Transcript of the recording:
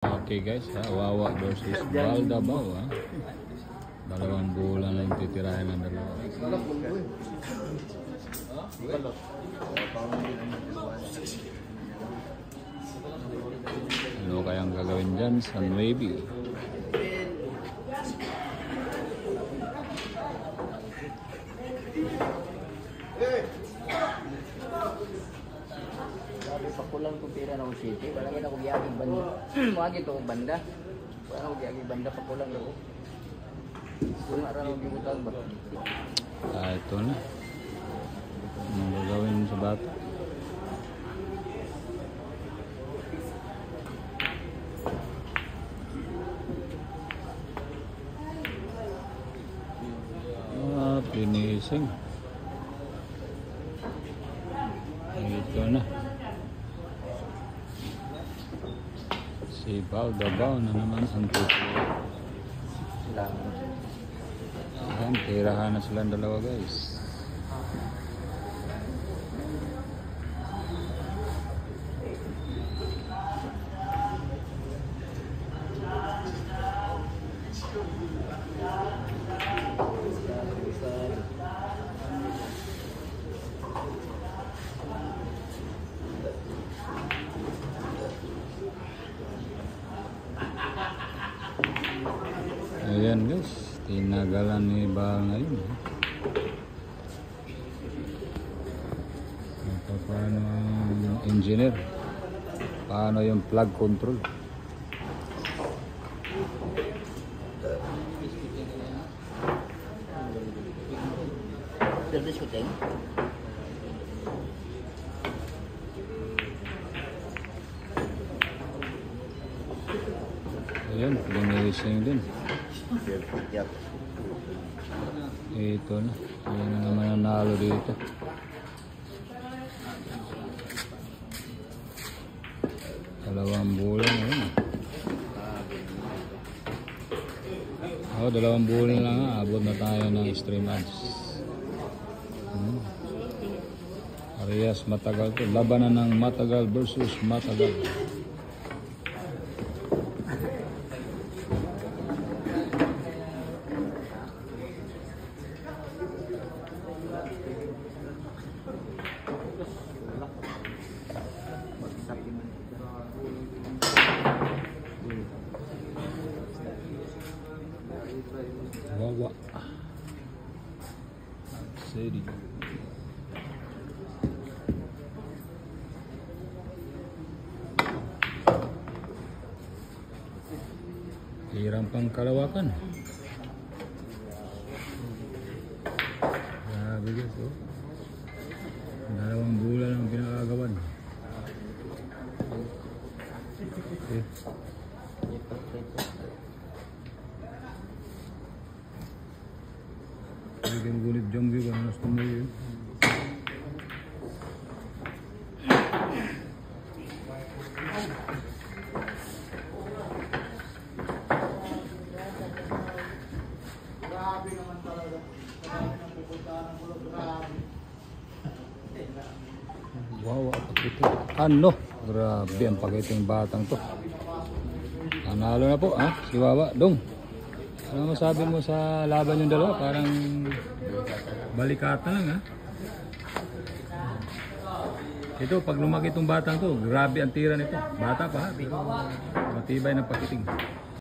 Okay guys, Wawa versus Baldabaw ha. 2 bulan lang titirahin ng dalawa. Ano kayang gagawin dyan sa Nuevi? Pakulang ko pera ng city, wala kita ko giyaging banda. Mga gito ko banda. Wala ko giyaging banda pakulang ako. Kung araw ko gibutan ba? Ito na. Anong gagawin sa bata? Finishing. Ito na. Si Baldabaw na naman ang tutuloy. Ayan, tirahan na silang dalawa guys. Ayan guys, tinagalan ni Bal ngayon. Paano ang engineer? Paano yung plug control? Service ko tayo. Ayan, finishing din. Yep. Ito na. Ayan na naman ang nalo dito. Dalawang bulan. Ayan. 2 bulan lang ha. Abot na tayo ng stream ads. Arias matagal to. Labanan ng matagal versus matagal. Wawa City. Hirang pang Kalawakan. Grabe guys, oh. 2 bulan ang pinakagawan. Okay. Bigyan gulit jam juga mas tumoy. Grabe naman talaga. Grabe nang pupuntahan ng bulog. Grabe. Wow, ito. Ano? Grabe ang pakiting batang to. Panalo na po ha, si Wawa. Dong, ano masabi mo sa laban yung dalawa? Parang balikata lang ha. Ito, pag lumaki itong batang to, grabe ang tira nito. Bata pa ha, pero matibay ng pakiting.